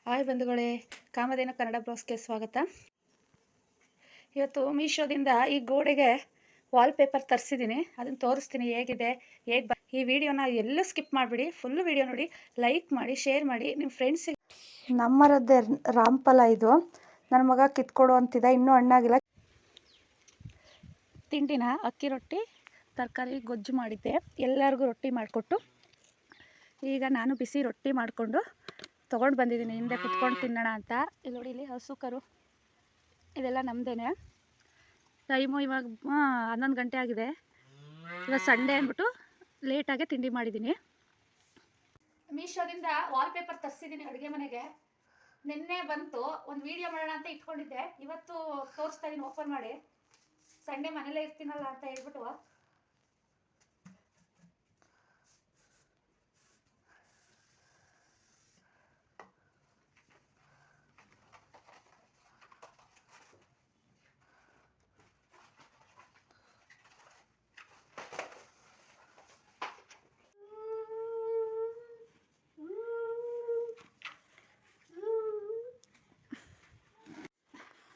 Hi ಬಂಧುಗಳೇ, ಕಾಮಧೇನು ಕನ್ನಡ ಬ್ಲಾಗ್ಸ್ಗೆ ಸ್ವಾಗತ. ಇವತ್ತು ಮೀಶೋದಿಂದ ಈ ಗೋಡೆಗೆ ವಾಲ್ಪೇಪರ್ ತರಿಸಿದ್ದೀನಿ. ಅದನ್ನು ತೋರಿಸ್ತೀನಿ ಹೇಗಿದೆ, ಈ ವಿಡಿಯೋನ ಎಲ್ಲೂ ಸ್ಕಿಪ್ ಮಾಡಿಬಿಡಿ, ಫುಲ್ ವಿಡಿಯೋ ನೋಡಿ, ಲೈಕ್ ಮಾಡಿ, ಶೇರ್ ಮಾಡಿ ನಿಮ್ಮ ಫ್ರೆಂಡ್ಸಿಗೆ. ನಮ್ಮರದ್ದೇ ರಾಮಫಲ ಇದು. ನನ್ನ ಮಗ ಕಿತ್ಕೊಡು ಅಂತಿದ್ದ, ಇನ್ನೂ ಹಣ್ಣಾಗಿಲ್ಲ. ತಿಂಡಿನ ಅಕ್ಕಿ ರೊಟ್ಟಿ ತರಕಾರಿ ಗೊಜ್ಜು ಮಾಡಿದ್ದೆ, ಎಲ್ಲರಿಗೂ ರೊಟ್ಟಿ ಮಾಡಿಕೊಟ್ಟು ಈಗ ನಾನು ಬಿಸಿ ರೊಟ್ಟಿ ಮಾಡಿಕೊಂಡು ತೊಗೊಂಡು ಬಂದಿದ್ದೀನಿ. ಹಿಂದೆ ಕುತ್ಕೊಂಡು ತಿನ್ನೋಣ ಅಂತ. ಇಲ್ಲಿ ನೋಡಿ, ಇಲ್ಲಿ ಹಸು ಕರು ಇದೆಲ್ಲ ನಮ್ಮದೇನೆ. ಟೈಮು ಇವಾಗ 11 ಗಂಟೆ ಆಗಿದೆ. ಇವಾಗ ಸಂಡೇ ಅಂದ್ಬಿಟ್ಟು ಲೇಟಾಗೆ ತಿಂಡಿ ಮಾಡಿದ್ದೀನಿ. ಮೀಶೋದಿಂದ ವಾಲ್ಪೇಪರ್ ತರಿಸಿದ್ದೀನಿ ಅಡುಗೆ ಮನೆಗೆ. ನಿನ್ನೆ ಬಂತು, ಒಂದು ವೀಡಿಯೋ ಮಾಡೋಣ ಅಂತ ಇಟ್ಕೊಂಡಿದ್ದೆ. ಇವತ್ತು ತೋರಿಸ್ತಾ ಇದ್ದೀನಿ ಓಪನ್ ಮಾಡಿ. ಸಂಡೇ ಮನೇಲೇ ಇರ್ತೀನಲ್ಲ ಅಂತ ಹೇಳ್ಬಿಟ್ಟು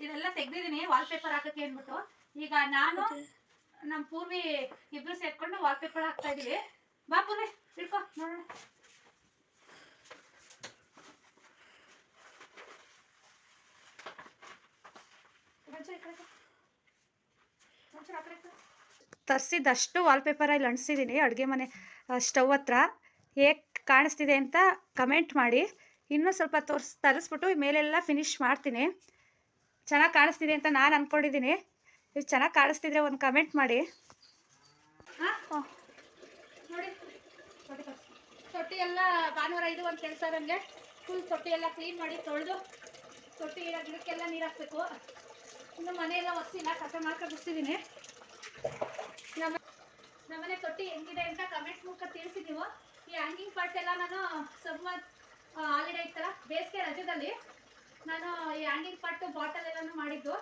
ಇದೆಲ್ಲ ತೆಗ್ದಿದ್ದೀನಿ ವಾಲ್ಪೇಪರ್ ಹಾಕಕ್ಕೆ ಅಂದ್ಬಿಟ್ಟು. ಈಗ ನಾನು ನಮ್ಮ ಪೂರ್ವಿ ಇಬ್ರು ಸೇರ್ಕೊಂಡು ವಾಲ್ಪೇಪರ್ ಹಾಕ್ತಾ ಇದೀವಿ. ಬಾ ಪೂರ್ವಿ, ಹಿಡ್ಕೊ ನೋಡೋಣ. ತರಿಸಿದಷ್ಟು ವಾಲ್ಪೇಪರ್ ಇಲ್ಲಿ ಅಂಟಿಸಿದ್ದೀನಿ ಅಡುಗೆ ಮನೆ ಸ್ಟವ್ ಹತ್ರ. ಹೇಗೆ ಕಾಣಿಸ್ತಿದೆ ಅಂತ ಕಮೆಂಟ್ ಮಾಡಿ. ಇನ್ನೂ ಸ್ವಲ್ಪ ತರಿಸ್ಬಿಟ್ಟು ಮೇಲೆಲ್ಲ ಫಿನಿಶ್ ಮಾಡ್ತೀನಿ. ಚೆನ್ನಾಗಿ ಕಾಣಿಸ್ತಿದೆ ಅಂತ ನಾನು ಅಂದ್ಕೊಂಡಿದ್ದೀನಿ. ಇದು ಚೆನ್ನಾಗಿ ಕಾಣಿಸ್ತಿದ್ರೆ ಒಂದು ಕಮೆಂಟ್ ಮಾಡಿ. ನೋಡಿ, ತೊಟ್ಟಿ ಎಲ್ಲ ಭಾನುವಾರ ಇದು ಒಂದು ಕೆಲಸ ನನಗೆ. ಫುಲ್ ತೊಟ್ಟಿ ಎಲ್ಲ ಕ್ಲೀನ್ ಮಾಡಿ ತೊಳೆದು ತೊಟ್ಟಿ ಗಿಡಕ್ಕೆಲ್ಲ ನೀರು ಹಾಕಬೇಕು. ಇನ್ನು ಮನೆಯೆಲ್ಲ ಒರೆಸಿಲ್ಲ, ಕಸ ಮಾಡ್ಕೊಂಡು ಬಿಡ್ತಿದ್ದೀನಿ. ನಮ್ಮನೆ ತೊಟ್ಟಿ ಹೆಂಗಿದೆ ಅಂತ ಕಮೆಂಟ್ ಮೂಲಕ ತಿಳಿಸಿ ನೀವು. ಈ ಹ್ಯಾಂಗಿಂಗ್ ಪಾರ್ಟ್ ಎಲ್ಲ ನಾನು ಸಮ್ಮರ್ ಹಾಲಿಡೇ ಇತ್ತಲ್ಲ, ಬೇಸಿಗೆ ರಜದಲ್ಲಿ ನಾನು ಈ ಹ್ಯಾಂಗಿಂಗ್ ಪಾರ್ಟು ಬಾಟಲ್ ಎಲ್ಲನೂ ಮಾಡಿದ್ದು.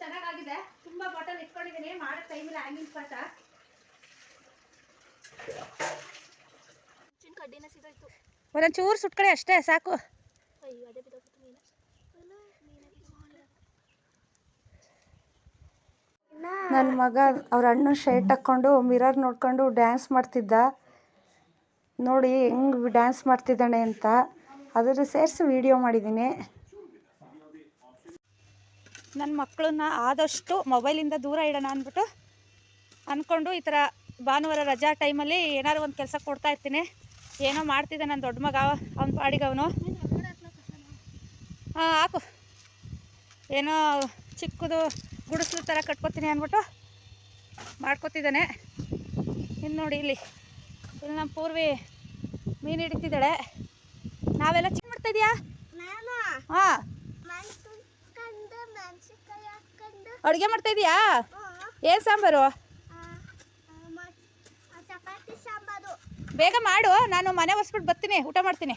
ಚೆನ್ನಾಗಾಗಿದೆ. ತುಂಬ ಬಾಟಲ್ ಇಟ್ಕೊಂಡಿದ್ದೀನಿ, ಮಾಡೋ ಟೈಮಿಲ್ಲ ಹ್ಯಾಂಗಿಂಗ್ ಪಾರ್ಟ. ಒಂದೊಂದು ಚೂರು ಸುಟ್ಕಡೆ ಅಷ್ಟೇ ಸಾಕು. ನನ್ನ ಮಗ ಅವ್ರ ಅಣ್ಣ ಶರ್ಟ್ ಹಾಕ್ಕೊಂಡು ಮಿರರ್ ನೋಡ್ಕೊಂಡು ಡ್ಯಾನ್ಸ್ ಮಾಡ್ತಿದ್ದ. ನೋಡಿ ಹೆಂಗೆ ಡ್ಯಾನ್ಸ್ ಮಾಡ್ತಿದ್ದಾನೆ ಅಂತ ಅದನ್ನು ಸೇರಿಸಿ ವಿಡಿಯೋ ಮಾಡಿದ್ದೀನಿ. ನನ್ನ ಮಕ್ಕಳನ್ನ ಆದಷ್ಟು ಮೊಬೈಲಿಂದ ದೂರ ಇಡೋಣ ಅಂದ್ಬಿಟ್ಟು ಅಂದ್ಕೊಂಡು ಈ ಥರ ಭಾನುವಾರ ರಜಾ ಟೈಮಲ್ಲಿ ಏನಾದ್ರು ಒಂದು ಕೆಲಸ ಕೊಡ್ತಾ ಇರ್ತೀನಿ. ಏನೋ ಮಾಡ್ತಿದ್ದೆ ನನ್ನ ದೊಡ್ಡ ಮಗ, ಅವನ ಪಾಡಿಗೆ ಅವನು. ಹಾಕು, ಏನೋ ಚಿಕ್ಕದು ಗುಡಿಸ್ಲು ಥರ ಕಟ್ಕೊತೀನಿ ಅಂದ್ಬಿಟ್ಟು ಮಾಡ್ಕೊತಿದ್ದಾನೆ. ಇನ್ನು ನೋಡಿ, ಇಲ್ಲಿ ನಮ್ಮ ಪೂರ್ವಿ ಮೀನು ಹಿಡಿತಿದ್ದಾಳೆ. ನಾವೆಲ್ಲ ಚಿಕ್ಕ ಮಾಡ್ತಾಯಿದ್ಯಾ? ಹಾಂ, ಅಡುಗೆ ಮಾಡ್ತಾಯಿದ್ಯಾ? ಏನು ಸಾಂಬಾರು? ಬೇಗ ಮಾಡು, ನಾನು ಮನೆ ಒರೆಸ್ಬಿಟ್ಟು ಬರ್ತೀನಿ, ಊಟ ಮಾಡ್ತೀನಿ.